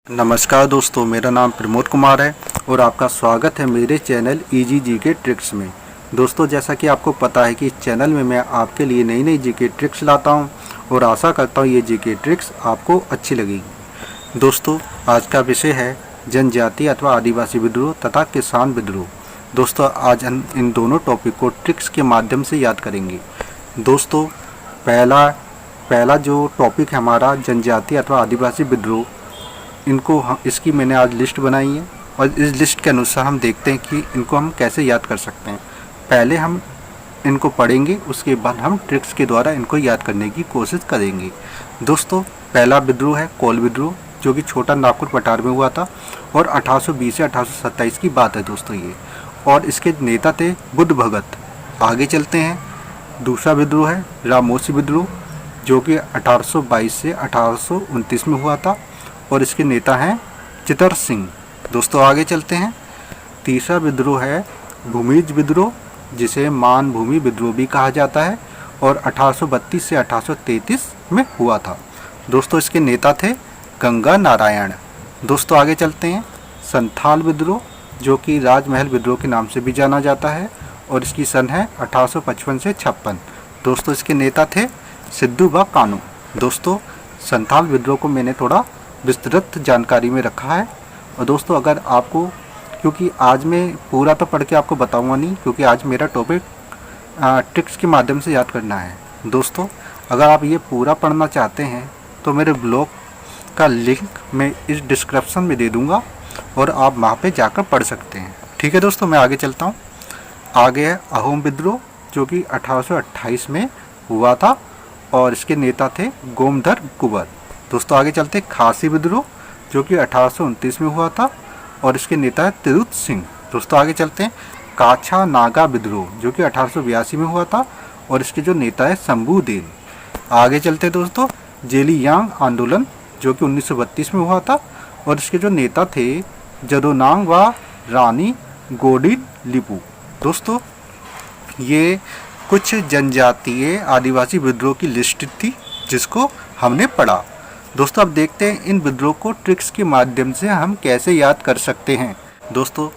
नमस्कार दोस्तों, मेरा नाम प्रमोद कुमार है और आपका स्वागत है मेरे चैनल इजी जीके ट्रिक्स में। दोस्तों, जैसा कि आपको पता है कि इस चैनल में मैं आपके लिए नई नई जीके ट्रिक्स लाता हूं और आशा करता हूं ये जीके ट्रिक्स आपको अच्छी लगेगी। दोस्तों, आज का विषय है जनजाति अथवा आदिवासी विद्रोह तथा किसान विद्रोह। दोस्तों, आज हम इन दोनों टॉपिक को ट्रिक्स के माध्यम से याद करेंगे। दोस्तों, पहला जो टॉपिक है हमारा जनजाति अथवा आदिवासी विद्रोह, इसकी मैंने आज लिस्ट बनाई है और इस लिस्ट के अनुसार हम देखते हैं कि इनको हम कैसे याद कर सकते हैं। पहले हम इनको पढ़ेंगे, उसके बाद हम ट्रिक्स के द्वारा इनको याद करने की कोशिश करेंगे। दोस्तों, पहला विद्रोह है कोल विद्रोह, जो कि छोटा नागपुर पठार में हुआ था और 1820 से 1827 की बात है दोस्तों ये। और इसके नेता थे बुद्ध भगत। आगे चलते हैं। दूसरा विद्रोह है रामोसी विद्रोह, जो कि 1822 से 1829 में हुआ था और इसके नेता हैं चितर सिंह। दोस्तों, आगे चलते हैं। तीसरा विद्रोह है भूमिज विद्रोह, जिसे मान भूमि विद्रोह भी कहा जाता है और 1832 से 1833 में हुआ था। दोस्तों, इसके नेता थे गंगा नारायण। दोस्तों, आगे चलते हैं। संथाल विद्रोह, जो कि राजमहल विद्रोह के नाम से भी जाना जाता है और इसकी सन है 1855 से 56। दोस्तों, इसके नेता थे सिद्धू बा कानू। दोस्तों, संथाल विद्रोह को मैंने थोड़ा विस्तृत जानकारी में रखा है। और दोस्तों, अगर आपको, क्योंकि आज मैं पूरा तो पढ़ के आपको बताऊंगा नहीं, क्योंकि आज मेरा टॉपिक ट्रिक्स के माध्यम से याद करना है। दोस्तों, अगर आप ये पूरा पढ़ना चाहते हैं तो मेरे ब्लॉग का लिंक मैं इस डिस्क्रिप्शन में दे दूंगा और आप वहाँ पे जाकर पढ़ सकते हैं। ठीक है दोस्तों, मैं आगे चलता हूँ। आगे है अहोम विद्रोह, जो कि 1828 में हुआ था और इसके नेता थे गोमधर कुंवर। दोस्तों, आगे चलते हैं। खासी विद्रोह, जो कि 1829 में हुआ था और इसके नेता है तिरुत सिंह। दोस्तों, आगे चलते हैं। काछा नागा विद्रोह, जो कि 1882 में हुआ था और इसके जो नेता है शंभुदेव। आगे चलते हैं दोस्तों। जेलियांग आंदोलन, जो कि 1932 में हुआ था और इसके जो नेता थे जदोनांग व रानी गोडिन लिपू। दोस्तों, ये कुछ जनजातीय आदिवासी विद्रोह की लिस्ट थी जिसको हमने पढ़ा। दोस्तों, अब देखते हैं इन विद्रोह को ट्रिक्स के माध्यम से हम कैसे याद कर सकते हैं। दोस्तों,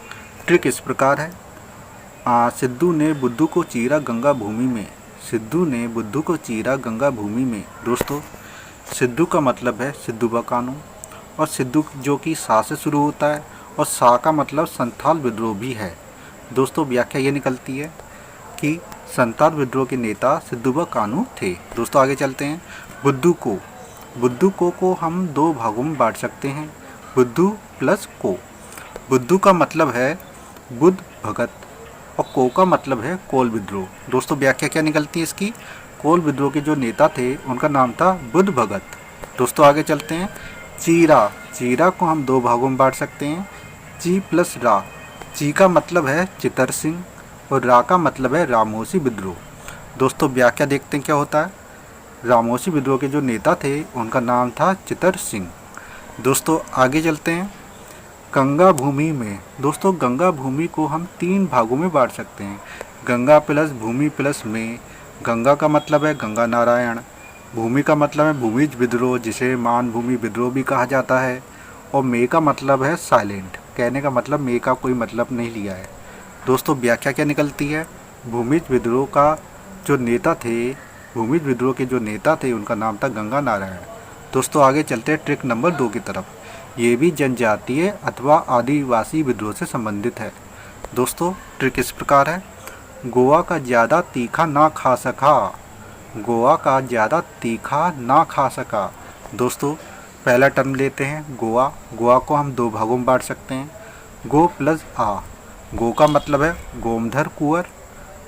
ट्रिक इस प्रकार है। सिद्धू ने बुद्धू को चीरा गंगा भूमि में। सिद्धू ने बुद्धू को चीरा गंगा भूमि में। दोस्तों, सिद्धू का मतलब है सिद्धू बा कानू और सिद्धू जो कि सा से शुरू होता है और सा का मतलब संथाल विद्रोह भी है। दोस्तों, व्याख्या ये निकलती है कि संथाल विद्रोह के नेता सिद्धू बा कानू थे। दोस्तों, आगे चलते हैं। बुद्धू को हम दो भागों में बांट सकते हैं, बुद्धू प्लस को। बुद्धू का मतलब है बुद्ध भगत और को का मतलब है कोल विद्रोह। दोस्तों, व्याख्या क्या निकलती है इसकी? कोल विद्रोह के जो नेता थे उनका नाम था बुद्ध भगत। दोस्तों, आगे चलते हैं। चीरा को हम दो भागों में बांट सकते हैं, ची प्लस रा। ची का मतलब है चितर सिंह और रा का मतलब है रामोसी विद्रोह। दोस्तों, व्याख्या देखते हैं क्या होता है। रामोसी विद्रोह के जो नेता थे उनका नाम था चितर सिंह। दोस्तों, आगे चलते हैं। गंगा भूमि में। दोस्तों, गंगा भूमि को हम तीन भागों में बांट सकते हैं, गंगा प्लस भूमि प्लस में। गंगा का मतलब है गंगा नारायण, भूमि का मतलब है भूमिज विद्रोह, जिसे मान भूमि विद्रोह भी कहा जाता है, और मे का मतलब है साइलेंट। कहने का मतलब मे का कोई मतलब नहीं लिया है। दोस्तों, व्याख्या क्या निकलती है? भूमिज विद्रोह के जो नेता थे उनका नाम था गंगा नारायण। दोस्तों, आगे चलते हैं ट्रिक नंबर 2 की तरफ। ये भी जनजातीय अथवा आदिवासी विद्रोह से संबंधित है। दोस्तों, ट्रिक इस प्रकार है। गोवा का ज़्यादा तीखा ना खा सका। गोवा का ज़्यादा तीखा ना खा सका। दोस्तों, पहला टर्म लेते हैं गोवा। गोवा को हम दो भागों में बांट सकते हैं, गो प्लस आ। गो का मतलब है गोमधर कुंवर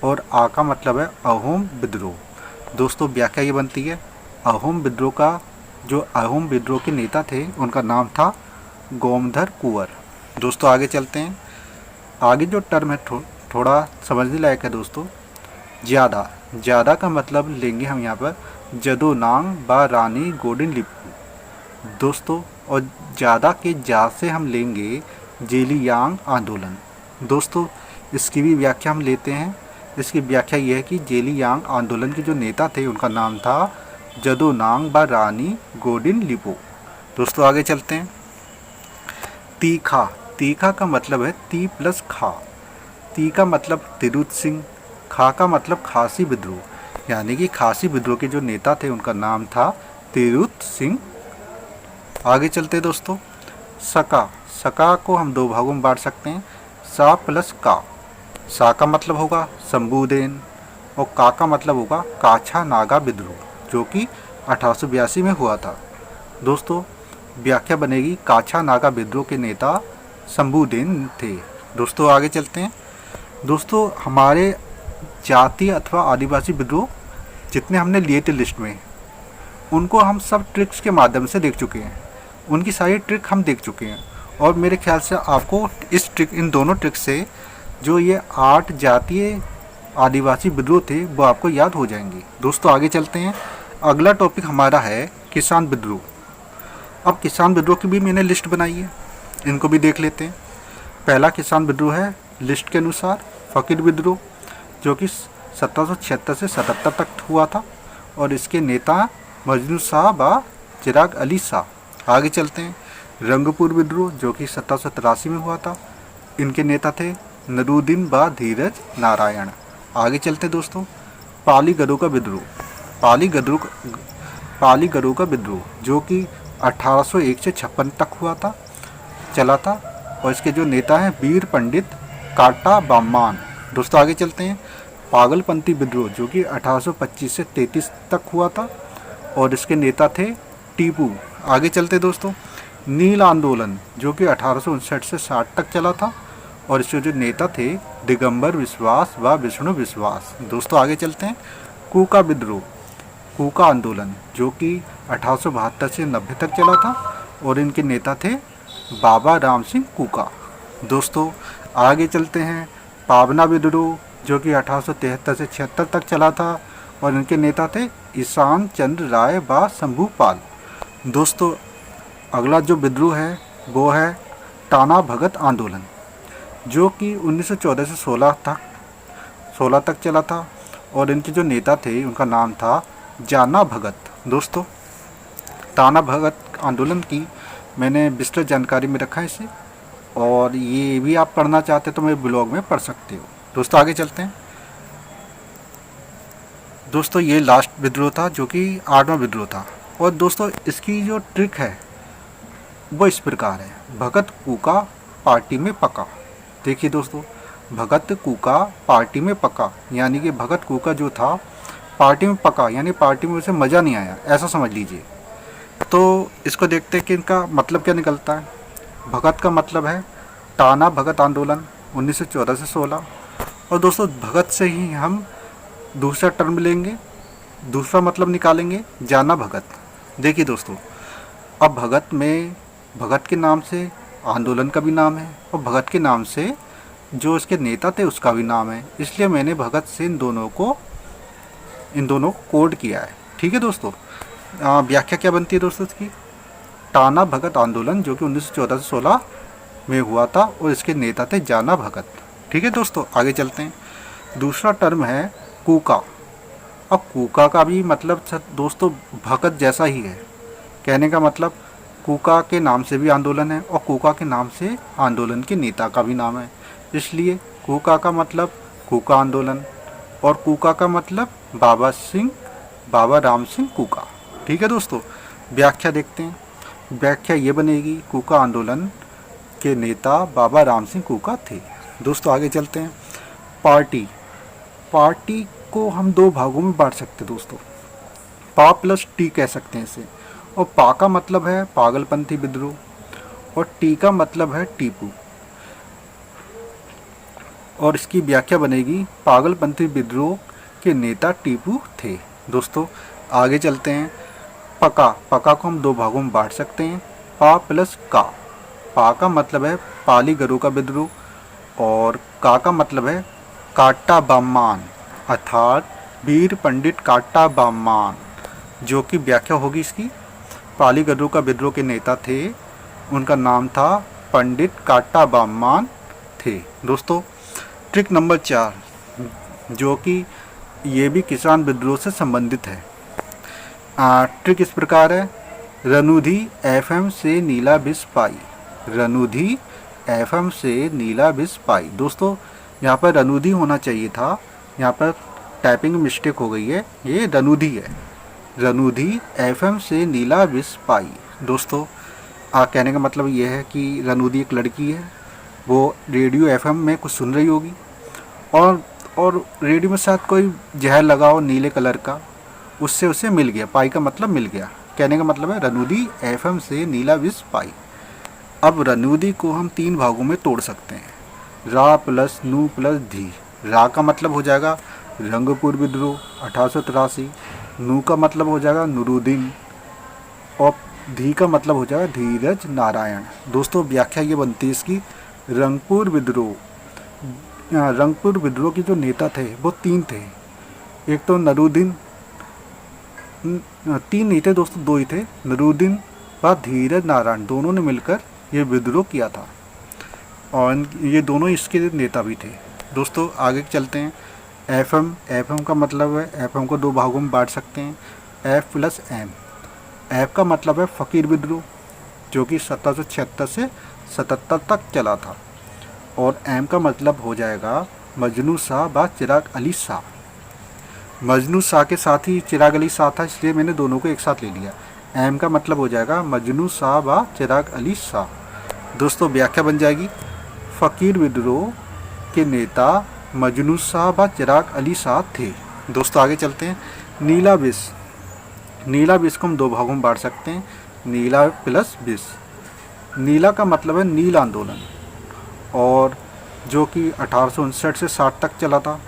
और आ का मतलब है अहोम विद्रोह। दोस्तों, व्याख्या ये बनती है। अहोम विद्रोह के नेता थे उनका नाम था गोमधर कुंवर। दोस्तों, आगे चलते हैं। आगे जो टर्म है थोड़ा समझने लायक है दोस्तों। ज़्यादा का मतलब लेंगे हम यहाँ पर जदोनांग बा रानी गोडिन लिपू। दोस्तों, और ज़्यादा के जा से हम लेंगे जेलियांग आंदोलन। दोस्तों, इसकी भी व्याख्या हम लेते हैं। इसकी व्याख्या यह है कि जेलियांग आंदोलन के जो नेता थे उनका नाम था जदोनांग बा रानी गोडिन लिपू। दोस्तों, आगे चलते हैं। तीखा, तीखा का मतलब है ती प्लस खा। ती का मतलब तिरुत सिंह, खा का मतलब खासी विद्रोह, यानी कि खासी विद्रोह के जो नेता थे उनका नाम था तिरुत सिंह। आगे चलते दोस्तों। सका, सका को हम दो भागों में बांट सकते हैं, सा प्लस का। सा का मतलब होगा शंभुदेन और का का मतलब होगा काछा नागा विद्रोह, जो कि 1882 में हुआ था। दोस्तों व्याख्या बनेगी काछा नागा विद्रोह के नेता शंभुदेन थे। दोस्तों आगे चलते हैं। दोस्तों हमारे जातीय अथवा आदिवासी विद्रोह जितने हमने लिए थे लिस्ट में, उनको हम सब ट्रिक्स के माध्यम से देख चुके हैं, उनकी सारी ट्रिक हम देख चुके हैं। और मेरे ख्याल से आपको इन दोनों ट्रिक से जो ये 8 जातीय आदिवासी विद्रोह थे वो आपको याद हो जाएंगे। दोस्तों आगे चलते हैं। अगला टॉपिक हमारा है किसान विद्रोह। अब किसान विद्रोह की भी मैंने लिस्ट बनाई है, इनको भी देख लेते हैं। पहला किसान विद्रोह है लिस्ट के अनुसार फ़कीर विद्रोह, जो कि 1776 से 77 तक हुआ था और इसके नेता मजनू शाह व चिराग अली शाह। आगे चलते हैं। रंगपुर विद्रोह जो कि 1783 में हुआ था, इनके नेता थे नरूद्दीन व धीरज नारायण। आगे चलते दोस्तों। पाली गरों का विद्रोह, पाली गरों का विद्रोह जो कि 1801 से 56 तक हुआ था, चला था, और इसके जो नेता हैं वीर पंडित काटा बाम्मान। दोस्तों आगे चलते हैं। पागलपंथी विद्रोह जो कि 1825 से 33 तक हुआ था और इसके नेता थे टीपू। आगे चलते दोस्तों। नील आंदोलन जो कि 1859 से 60 तक चला था और इसके जो नेता थे दिगंबर विश्वास व विष्णु विश्वास। दोस्तों आगे चलते हैं। कूका विद्रोह, कूका आंदोलन जो कि 1872 से 90 तक चला था और इनके नेता थे बाबा राम सिंह कूका। दोस्तों आगे चलते हैं। पावना विद्रोह जो कि 1873 से 76 तक चला था और इनके नेता थे ईशान चंद्र राय व शंभूपाल। दोस्तों अगला जो विद्रोह है वो है टाना भगत आंदोलन, जो कि 1914 से 16 तक चला था और इनके जो नेता थे उनका नाम था जाना भगत। दोस्तों टाना भगत आंदोलन की मैंने विस्तृत जानकारी में रखा है इसे, और ये भी आप पढ़ना चाहते तो मेरे ब्लॉग में पढ़ सकते हो। दोस्तों आगे चलते हैं। दोस्तों ये लास्ट विद्रोह था जो कि 8वां विद्रोह था, और दोस्तों इसकी जो ट्रिक है वो इस प्रकार है। भगत कूका पार्टी में पका। देखिए दोस्तों, भगत कूका पार्टी में पका, यानी कि भगत कूका जो था पार्टी में पका, यानी पार्टी में उसे मज़ा नहीं आया, ऐसा समझ लीजिए। तो इसको देखते हैं कि इनका मतलब क्या निकलता है। भगत का मतलब है टाना भगत आंदोलन 1914 से 16, और दोस्तों भगत से ही हम दूसरा टर्म लेंगे, दूसरा मतलब निकालेंगे जाना भगत। देखिए दोस्तों, अब भगत में भगत के नाम से आंदोलन का भी नाम है और भगत के नाम से जो इसके नेता थे उसका भी नाम है, इसलिए मैंने भगत से इन दोनों को कोड किया है। ठीक है दोस्तों। व्याख्या क्या बनती है दोस्तों इसकी। टाना भगत आंदोलन जो कि 1914 से 16 में हुआ था और इसके नेता थे जाना भगत। ठीक है दोस्तों, आगे चलते हैं। दूसरा टर्म है कूका। अब कूका का भी मतलब दोस्तों भगत जैसा ही है। कहने का मतलब कूका के नाम से भी आंदोलन है और कूका के नाम से आंदोलन के नेता का भी नाम है, इसलिए कूका का मतलब कूका आंदोलन और कूका का मतलब बाबा राम सिंह कूका। ठीक है दोस्तों। व्याख्या देखते हैं। व्याख्या ये बनेगी, कूका आंदोलन के नेता बाबा राम सिंह कूका थे। दोस्तों आगे चलते हैं। पार्टी को हम दो भागों में बांट सकते हैं दोस्तों। पा प्लस टी कह सकते हैं इसे, और पा का मतलब है पागलपंथी विद्रोह और टी का मतलब है टीपू, और इसकी व्याख्या बनेगी पागलपंथी विद्रोह के नेता टीपू थे। दोस्तों आगे चलते हैं। पका को हम दो भागों में बांट सकते हैं, पा प्लस का। पा का मतलब है पाली गरों का विद्रोह और का मतलब है काटा बाम्मान, अर्थात वीर पंडित काटा बाम्मान, जो कि व्याख्या होगी इसकी। पाली गरों का विद्रोह के नेता थे, उनका नाम था पंडित काटा बाम्मान थे। दोस्तों ट्रिक नंबर 4, जो कि ये भी किसान विद्रोह से संबंधित है। ट्रिक इस प्रकार है। रनुधी FM से नीला विष पाई। रनुधि एफएम से नीला विष पाई। दोस्तों यहाँ पर रनुधि होना चाहिए था, यहाँ पर टाइपिंग मिस्टेक हो गई है, ये रनुधि है। रनुधि एफएम से नीला विष पाई। दोस्तों कहने का मतलब ये है कि रनुधि एक लड़की है, वो रेडियो एफएम में कुछ सुन रही होगी और रेडियो में शायद कोई जहर लगा हो नीले कलर का, उससे उसे मिल गया। पाई का मतलब मिल गया, कहने का मतलब है रनुधि एफएम से नीला विष पाई। अब रनुधि को हम 3 भागों में तोड़ सकते हैं, रा प्लस नू प्लस धी। रा का मतलब हो जाएगा रंगपुर विद्रोह 1883, नू का मतलब हो जाएगा नूरुद्दीन और धी का मतलब हो जाएगा धीरज नारायण। दोस्तों व्याख्या ये बनती है इसकी, रंगपुर विद्रोह के जो नेता थे वो 3 थे। एक तो नूरुद्दीन, 3 नहीं थे दोस्तों, 2 ही थे, नूरुद्दीन व धीरज नारायण, दोनों ने मिलकर ये विद्रोह किया था और ये दोनों इसके नेता भी थे। दोस्तों आगे चलते हैं। एफएम का मतलब है, एफएम को 2 भागों में बांट सकते हैं, एफ प्लस एम। एफ का मतलब है फ़कीर विद्रोह जो कि 1776 से 77 तक चला था, और एम का मतलब हो जाएगा मजनू शाह व चिराग अली शाह। मजनू शाह के साथ ही चिराग अली शाह था, इसलिए मैंने दोनों को एक साथ ले लिया। एम का मतलब हो जाएगा मजनू शाह व चिराग अली शाह। दोस्तों व्याख्या बन जाएगी, फ़कीर विद्रोह के नेता मजनू शाह व चिराग अली शाह थे। दोस्तों आगे चलते हैं। नीला विष, नीला विष को हम 2 भागों में बांट सकते हैं, नीला प्लस विष। नीला का मतलब है नील आंदोलन, और जो कि 1859 से 60 तक चला था,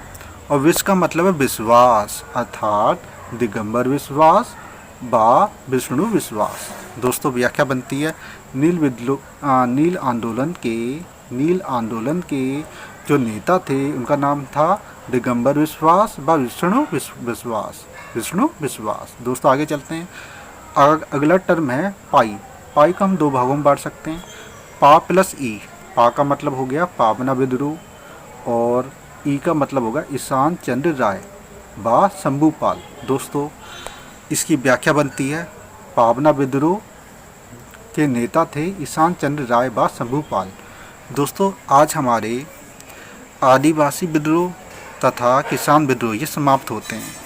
और विष का मतलब है विश्वास, अर्थात दिगंबर विश्वास व विष्णु विश्वास। दोस्तों व्याख्या बनती है, नील आंदोलन के जो नेता थे उनका नाम था दिगंबर विश्वास व विष्णु विश्वास। दोस्तों आगे चलते हैं। अगला टर्म है पाई। पाई को हम 2 भागों में बांट सकते हैं, पा प्लस ई। पा का मतलब हो गया पावना विद्रोह, और ई का मतलब होगा ईशान चंद्र राय व शंभूपाल। दोस्तों इसकी व्याख्या बनती है, पावना विद्रोह के नेता थे ईशान चंद्र राय व शंभूपाल। दोस्तों आज हमारे आदिवासी विद्रोह तथा किसान विद्रोह ये समाप्त होते हैं।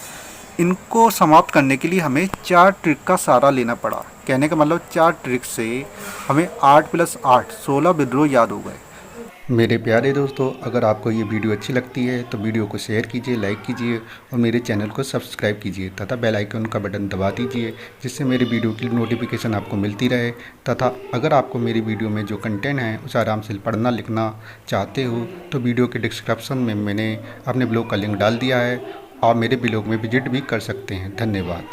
इनको समाप्त करने के लिए हमें 4 ट्रिक का सहारा लेना पड़ा। कहने का मतलब 4 ट्रिक से हमें 8 प्लस 8 16 विद्रोह याद हो गए। मेरे प्यारे दोस्तों, अगर आपको ये वीडियो अच्छी लगती है तो वीडियो को शेयर कीजिए, लाइक कीजिए और मेरे चैनल को सब्सक्राइब कीजिए तथा बेल आइकन का बटन दबा दीजिए, जिससे मेरी वीडियो की नोटिफिकेशन आपको मिलती रहे। तथा अगर आपको मेरी वीडियो में जो कंटेंट है उसे आराम से पढ़ना लिखना चाहते हो तो वीडियो के डिस्क्रिप्शन में मैंने अपने ब्लॉग का लिंक डाल दिया है, आप मेरे ब्लॉग में विजिट भी कर सकते हैं। धन्यवाद।